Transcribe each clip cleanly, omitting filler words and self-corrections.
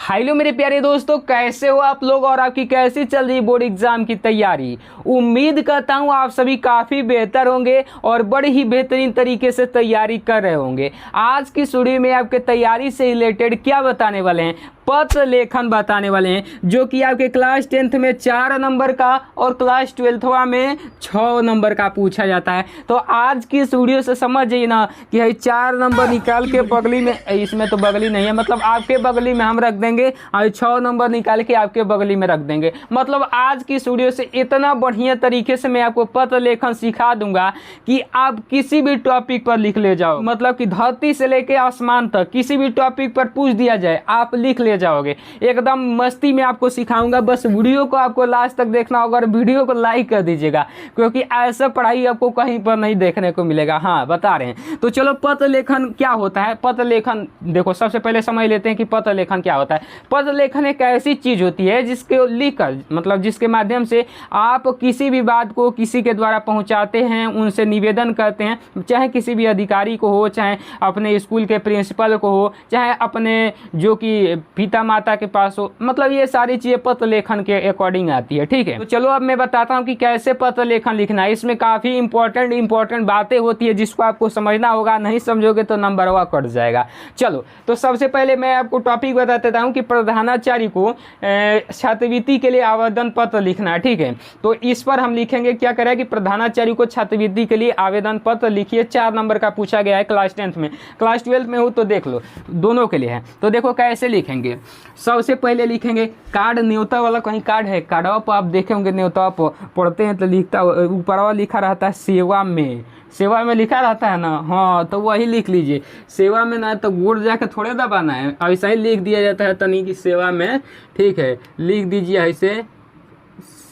Hello मेरे प्यारे दोस्तों, कैसे हो आप लोग और आपकी कैसी चल रही बोर्ड एग्जाम की तैयारी। उम्मीद करता हूँ आप सभी काफ़ी बेहतर होंगे और बड़े ही बेहतरीन तरीके से तैयारी कर रहे होंगे। आज की वीडियो में आपके तैयारी से रिलेटेड क्या बताने वाले हैं, पत्र लेखन बताने वाले हैं, जो कि आपके क्लास 10th में 4 नंबर का और क्लास 12th में 6 नंबर का पूछा जाता है। तो आज की इस वीडियो से समझ जाइए ना कि भाई 4 नंबर निकाल के बगली में, इसमें तो बगली नहीं है, मतलब आपके बगली में हम रख देंगे और 6 नंबर निकाल के आपके बगली में रख देंगे। मतलब आज की इस वीडियो से इतना बढ़िया तरीके से मैं आपको पत्र लेखन सिखा दूंगा कि आप किसी भी टॉपिक पर लिख ले जाओ। मतलब कि धरती से लेके आसमान तक किसी भी टॉपिक पर पूछ दिया जाए आप लिख ले जाओगे। एकदम मस्ती में आपको सिखाऊंगा, बस वीडियो को आपको लास्ट तक देखना होगा और वीडियो को लाइक कर दीजिएगा, क्योंकि ऐसा पढ़ाई आपको कहीं पर नहीं देखने को मिलेगा। हाँ, बता रहे हैं। तो चलो, पत्र लेखन क्या होता है। पत्र लेखन देखो, सबसे पहले समझ लेते हैं कि पत्र लेखन क्या होता है। पत्र लेखन एक ऐसी चीज होती है जिसके लिखकर, मतलब जिसके माध्यम से आप किसी भी बात को किसी के द्वारा पहुंचाते हैं, उनसे निवेदन करते हैं, चाहे किसी भी अधिकारी को हो, चाहे अपने स्कूल के प्रिंसिपल को हो, चाहे अपने जो कि पिता माता के पास हो। मतलब ये सारी चीज़ें पत्र लेखन के अकॉर्डिंग आती है। ठीक है, तो चलो अब मैं बताता हूँ कि कैसे पत्र लेखन लिखना है। इसमें काफ़ी इंपॉर्टेंट बातें होती है जिसको आपको समझना होगा, नहीं समझोगे तो नंबर वा कट जाएगा। चलो, तो सबसे पहले मैं आपको टॉपिक बता देता हूँ कि प्रधानाचार्य को छात्रवृत्ति के लिए आवेदन पत्र लिखना है। ठीक है, तो इस पर हम लिखेंगे, क्या करें कि प्रधानाचार्य को छात्रवृत्ति के लिए आवेदन पत्र लिखिए। 4 नंबर का पूछा गया है क्लास 10th में, क्लास 12th में हो तो देख लो, दोनों के लिए है। तो देखो कैसे लिखेंगे। सबसे पहले लिखेंगे कार्ड, न्योता वाला कहीं कार्ड है, कार्डवा पर आप देखे होंगे, न्योता पर पढ़ते हैं तो लिखता ऊपर लिखा रहता है सेवा में, सेवा में लिखा रहता है ना। हाँ, तो वही लिख लीजिए। सेवा में ना तो गोड़ जाके थोड़े दबाना है, ऐसा ही लिख दिया जाता है तनी की सेवा में। ठीक है, लिख दीजिए ऐसे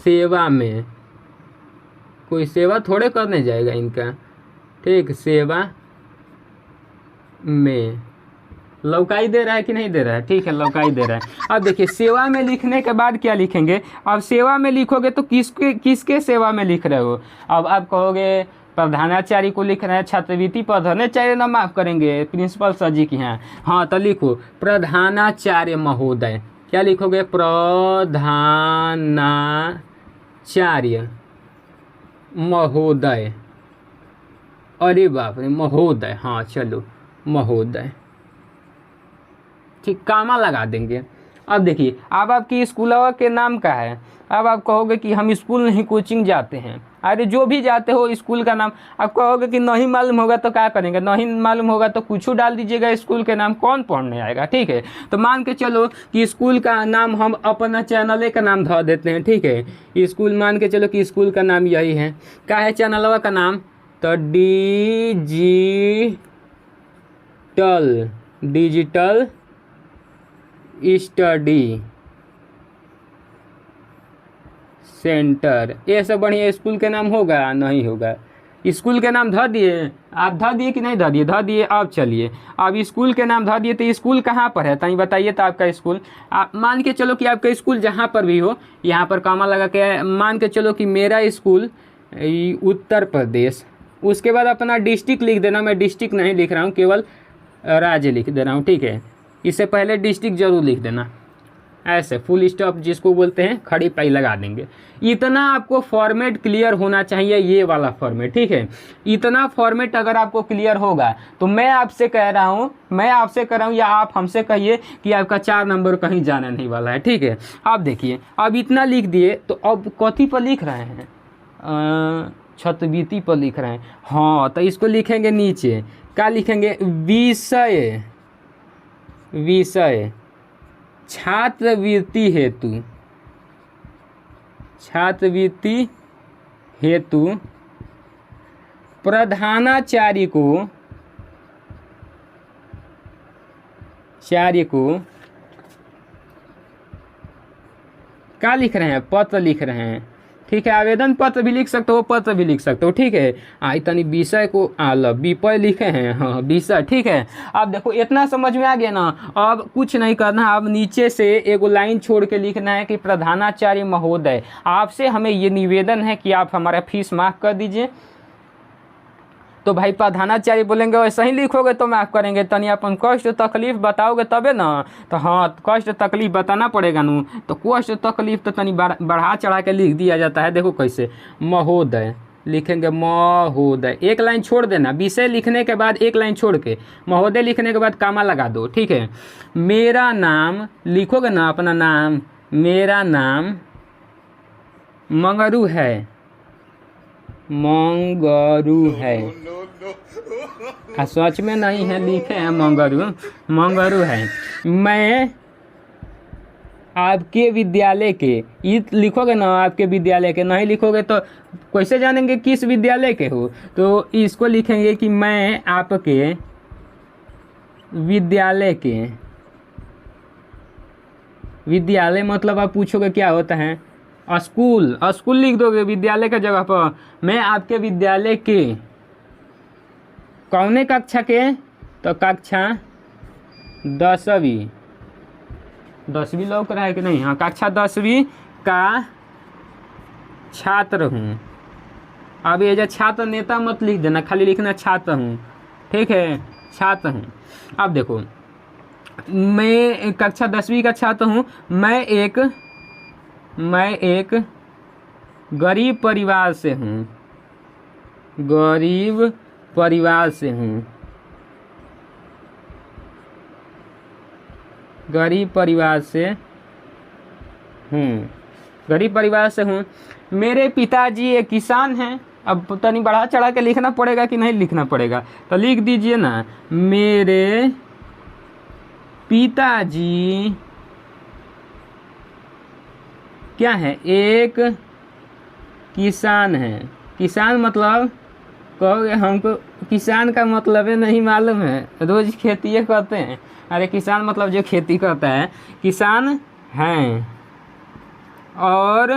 सेवा में, कोई सेवा थोड़े करने जाएगा इनका। ठीक, सेवा में लौकाई दे रहा है कि नहीं दे रहा है। ठीक है, लौकाई दे रहा है। अब देखिए, सेवा में लिखने के बाद क्या लिखेंगे। अब सेवा में लिखोगे तो किसके सेवा में लिख रहे हो। अब आप कहोगे प्रधानाचार्य को लिख रहे हैं, छात्रवृत्ति प्रधानाचार्य ना माफ करेंगे, प्रिंसिपल सर जी की हैं। हाँ, तो लिखो प्रधानाचार्य महोदय। क्या लिखोगे, प्रधानाचार्य महोदय। अरे बाप रे, महोदय। हाँ चलो, महोदय। ठीक, कामा लगा देंगे। अब देखिए, अब आपकी स्कूल के नाम का है। अब आप कहोगे कि हम स्कूल नहीं कोचिंग जाते हैं। अरे जो भी जाते हो स्कूल का नाम, आप कहोगे कि नहीं मालूम होगा तो क्या करेंगे, नहीं मालूम होगा तो कुछ डाल दीजिएगा स्कूल के नाम, कौन पढ़ने आएगा। ठीक है, तो मान के चलो कि स्कूल का नाम हम अपना चैनल का नाम धर देते हैं। ठीक है, स्कूल मान के चलो कि स्कूल का नाम यही है। क्या है चैनलवा का नाम, तो डिजिटल स्टडी सेंटर। ये सब बढ़िया स्कूल के नाम होगा, नहीं होगा। स्कूल के नाम धर दिए, आप धर दिए कि नहीं धर दिए, धर दिए। अब चलिए, अब स्कूल के नाम धर दिए तो स्कूल कहाँ पर है, तो बताइए। तो आपका स्कूल, आप मान के चलो कि आपका स्कूल जहाँ पर भी हो, यहाँ पर कामा लगा के मान के चलो कि मेरा स्कूल उत्तर प्रदेश। उसके बाद अपना डिस्ट्रिक्ट लिख देना। मैं डिस्ट्रिक्ट नहीं लिख रहा हूँ, केवल राज्य लिख दे रहा हूँ। ठीक है, इससे पहले डिस्ट्रिक्ट जरूर लिख देना, ऐसे फुल स्टॉप जिसको बोलते हैं, खड़ी पाई लगा देंगे। इतना आपको फॉर्मेट क्लियर होना चाहिए, ये वाला फॉर्मेट। ठीक है, इतना फॉर्मेट अगर आपको क्लियर होगा तो मैं आपसे कह रहा हूँ या आप हमसे कहिए कि आपका 4 नंबर कहीं जाना नहीं वाला है। ठीक है, आप देखिए, अब इतना लिख दिए तो अब कथी पर लिख रहे हैं, छात्रवृत्ति पर लिख रहे हैं। हाँ, तो इसको लिखेंगे नीचे, क्या लिखेंगे, विषय छात्रवृत्ति हेतु प्रधानाचार्य को क्या लिख रहे हैं, पत्र लिख रहे हैं। ठीक है, आवेदन पत्र भी लिख सकते हो, पत्र भी लिख सकते हो। ठीक है, तनी विषय को विषय लिखे हैं। हाँ, विषय। ठीक है, अब देखो इतना समझ में आ गया ना। अब कुछ नहीं करना, अब नीचे से एक लाइन छोड़ के लिखना है कि प्रधानाचार्य महोदय, आपसे हमें ये निवेदन है कि आप हमारा फीस माफ़ कर दीजिए। तो भाई प्रधानाचार्य बोलेंगे वैसे ही लिखोगे तो माफ़ करेंगे, तनी अपन कष्ट तकलीफ बताओगे तबे ना। तो हाँ, कष्ट तकलीफ बताना पड़ेगा नू। तो कष्ट तकलीफ तो तनी बढ़ा चढ़ा के लिख दिया जाता है। देखो कैसे, महोदय लिखेंगे, महोदय, एक लाइन छोड़ देना, विषय लिखने के बाद एक लाइन छोड़ के महोदय लिखने के बाद कामा लगा दो, ठीक है। मेरा नाम लिखोगे ना, अपना नाम, मेरा नाम मंगरू है, मंगरू है। सच में नहीं है, लिखे हैं मंगरू, मंगरू है। मैं आपके विद्यालय के, ये लिखोगे ना आपके विद्यालय के, नहीं लिखोगे तो कैसे जानेंगे किस विद्यालय के हो। तो इसको लिखेंगे कि मैं आपके विद्यालय के, विद्यालय मतलब आप पूछोगे क्या होता है, स्कूल, स्कूल लिख दोगे विद्यालय की जगह पर। मैं आपके विद्यालय के कौने कक्षा के, तो कक्षा 10वीं, 10वीं लौक रहा है कि नहीं, हाँ, कक्षा 10वीं का छात्र हूँ। अब ये जो छात्र नेता मत लिख देना, खाली लिखना छात्र हूँ, ठीक है, छात्र हूँ। अब देखो, मैं कक्षा 10वीं का छात्र हूँ। मैं एक गरीब परिवार से हूँ, गरीब परिवार से हूँ, गरीब परिवार से हूँ, गरीब परिवार से हूँ। मेरे पिताजी एक किसान हैं। अब तनी बढ़ा चढ़ा के लिखना पड़ेगा कि नहीं लिखना पड़ेगा, तो लिख दीजिए ना, मेरे पिताजी क्या है, एक किसान है। किसान मतलब कहोगे हमको किसान का मतलब है नहीं मालूम है, रोज खेती करते हैं। अरे किसान मतलब जो खेती करता है, किसान हैं। और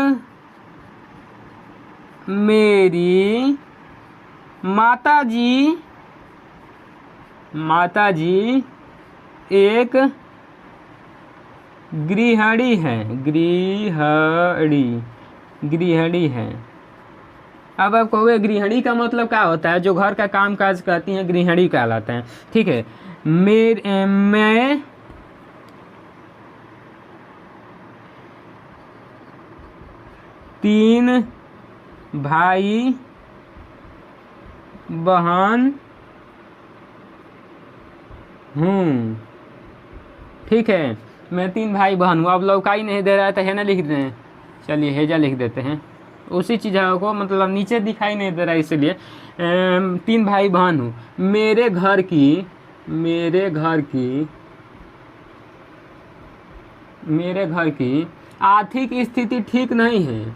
मेरी माताजी, माताजी एक गृहिणी है, गृहिणी है। अब आप कहोगे गृहिणी का मतलब क्या होता है, जो घर का काम काज करती हैं गृहिणी कहलाते हैं, ठीक है। मैं 3 भाई बहन हूँ, ठीक है। मैं 3 भाई बहन हूँ। अब लौकाई नहीं दे रहा है तो है ना लिख दें, चलिए हेजा लिख देते हैं, उसी चीज़ को मतलब नीचे दिखाई नहीं दे रहा है इसलिए 3 भाई बहन हूँ। मेरे घर की आर्थिक स्थिति ठीक नहीं है।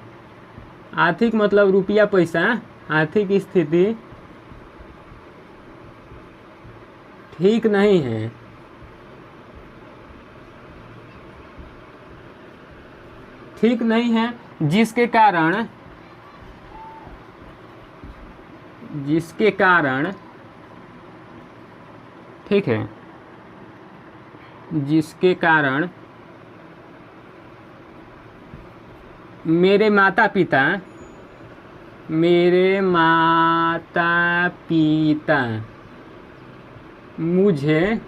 आर्थिक मतलब रुपया पैसा, आर्थिक स्थिति ठीक नहीं है। ठीक नहीं है, जिसके कारण ठीक है, जिसके कारण मेरे माता पिता मुझे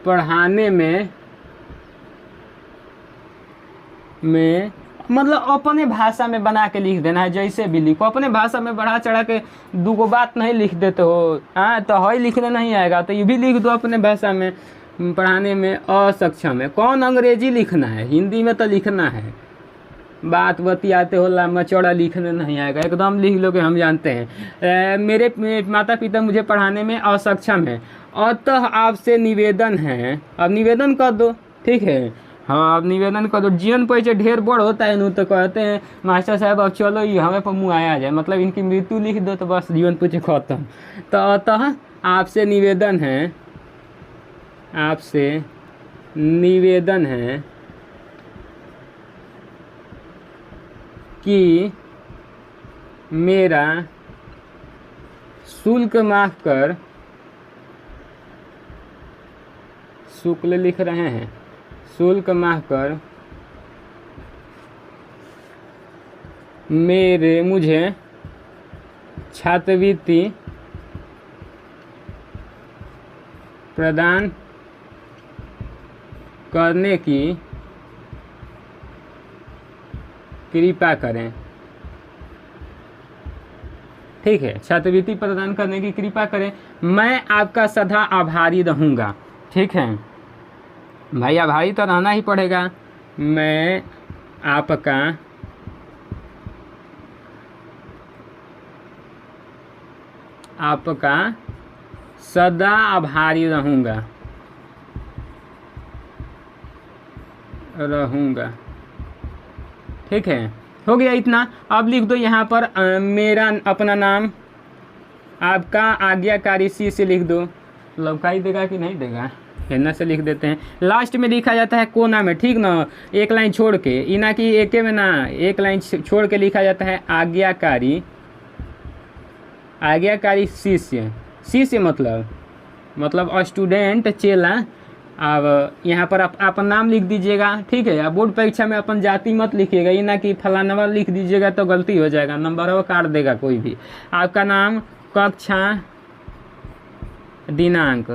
पढ़ाने में मतलब अपने भाषा में बना के लिख देना है, जैसे भी लिखो अपने भाषा में, बढ़ा चढ़ा के दूगो बात नहीं लिख देते हो। हाँ, तो है लिखने नहीं आएगा तो ये भी लिख दो अपने भाषा में, पढ़ाने में असक्षम है। कौन अंग्रेजी लिखना है, हिंदी में तो लिखना है। बात बतियाते हो लम्बा चौड़ा लिखने नहीं आएगा, एकदम लिख लो कि हम जानते हैं। मेरे माता पिता मुझे पढ़ाने में असक्षम है, अतः आपसे निवेदन है। अब निवेदन कर दो, ठीक है। हाँ, अब निवेदन कर दो। जीवन परिचय ढेर बड़ होता है नू, तो कहते हैं मास्टर साहब अब चलो ये हमें पर मुँह आया जाए, मतलब इनकी मृत्यु लिख दो तो बस जीवन परिचय खत्म। तो अतः आपसे निवेदन है, आपसे निवेदन है कि मेरा शुल्क माफ कर, शुल्क लिख रहे हैं, शुल्क माफ कर मुझे छात्रवृत्ति प्रदान करने की कृपा करें। ठीक है, छात्रवृत्ति प्रदान करने की कृपा करें, मैं आपका सदा आभारी रहूँगा। ठीक है भाई, आभारी तो रहना ही पड़ेगा। मैं आपका सदा आभारी रहूँगा। ठीक है, हो गया इतना। अब लिख दो यहाँ पर मेरा अपना नाम, आपका आज्ञाकारी शिष्य लिख दो। लौकाई देगा कि नहीं देगा, हेना से लिख देते हैं। लास्ट में लिखा जाता है कोना में, ठीक ना, एक लाइन छोड़ के, इना की एक में ना, एक लाइन छोड़ के लिखा जाता है आज्ञाकारी शिष्य। शिष्य मतलब स्टूडेंट, चेला। अब यहाँ पर आप अपन नाम लिख दीजिएगा। ठीक है, अब बोर्ड परीक्षा में अपन जाति मत लिखिएगा, ये ना कि फलाना लिख दीजिएगा तो गलती हो जाएगा, नंबर काट देगा कोई भी। आपका नाम, कक्षा, दिनांक,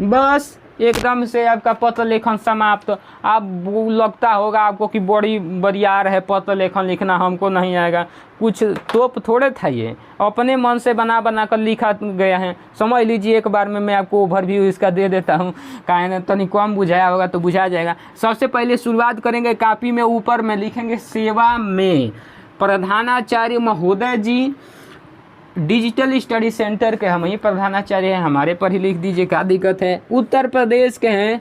बस एकदम से आपका पत्र लेखन समाप्त। आप लगता होगा आपको कि बड़ी बरियार है पत्र लेखन लिखना, हमको नहीं आएगा। कुछ तोप थोड़े था, ये अपने मन से बना कर लिखा गया है। समझ लीजिए, एक बार में मैं आपको ओवरव्यू इसका दे देता हूँ, काहे ना तनी कम बुझाया होगा तो बुझा जाएगा। सबसे पहले शुरुआत करेंगे, कॉपी में ऊपर में लिखेंगे सेवा में प्रधानाचार्य महोदय जी, डिजिटल स्टडी सेंटर के हम ही प्रधानाचार्य हैं, हमारे पर ही लिख दीजिए, क्या दिक्कत है। उत्तर प्रदेश के हैं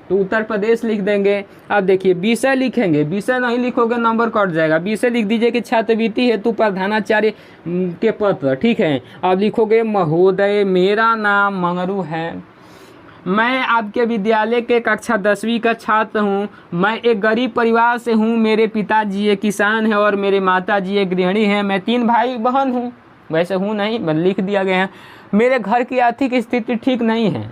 तो उत्तर प्रदेश लिख देंगे। अब देखिए विषय लिखेंगे, विषय नहीं लिखोगे नंबर कट जाएगा। विषय लिख दीजिए कि छात्रवृत्ति हेतु प्रधानाचार्य के पत्र। ठीक है, अब लिखोगे महोदय, मेरा नाम मंगरू है, मैं आपके विद्यालय के कक्षा 10वीं का छात्र हूँ, मैं एक गरीब परिवार से हूँ, मेरे पिताजी एक किसान हैं और मेरे माताजी एक गृहिणी हैं, मैं 3 भाई बहन हूँ। वैसे हूँ नहीं, बस लिख दिया गया है। मेरे घर की आर्थिक स्थिति ठीक नहीं है,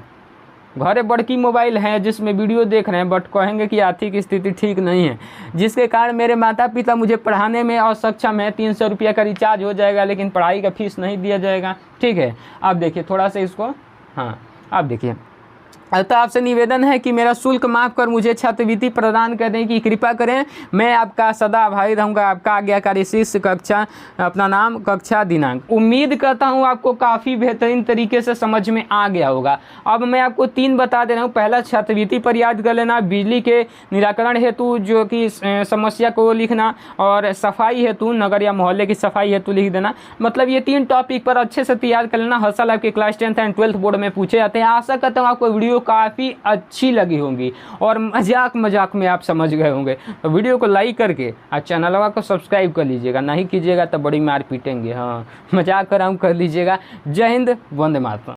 घरे बड़की मोबाइल है जिसमें वीडियो देख रहे हैं, बट कहेंगे कि आर्थिक स्थिति ठीक नहीं है, जिसके कारण मेरे माता पिता मुझे पढ़ाने में असक्षम है। 300 रुपया का रिचार्ज हो जाएगा, लेकिन पढ़ाई का फीस नहीं दिया जाएगा। ठीक है, अब देखिए थोड़ा सा इसको, हाँ अब देखिए, तो आपसे निवेदन है कि मेरा शुल्क माफ़ कर मुझे छात्रवृत्ति प्रदान करने की कृपा करें, मैं आपका सदा आभारी रहूँगा। आपका आज्ञाकारी शिष्य, कक्षा, अपना नाम, कक्षा, दिनांक। उम्मीद करता हूँ आपको काफ़ी बेहतरीन तरीके से समझ में आ गया होगा। अब मैं आपको 3 बता दे रहा हूँ। पहला छात्रवृत्ति पर याद कर लेना, बिजली के निराकरण हेतु जो कि समस्या को लिखना, और सफाई हेतु, नगर या मोहल्ले की सफाई हेतु लिख देना। मतलब ये 3 टॉपिक पर अच्छे से तैयार कर लेना। हर साल आपके class 10th and 12th board में पूछे जाते हैं। आशा करता हूँ आपको वीडियो काफ़ी अच्छी लगी होंगी और मजाक में आप समझ गए होंगे। तो वीडियो को लाइक करके और चैनल को सब्सक्राइब कर लीजिएगा, नहीं कीजिएगा तो बड़ी मार पीटेंगे। हाँ, मजाक कर लीजिएगा। जय हिंद, वंदे मातरम।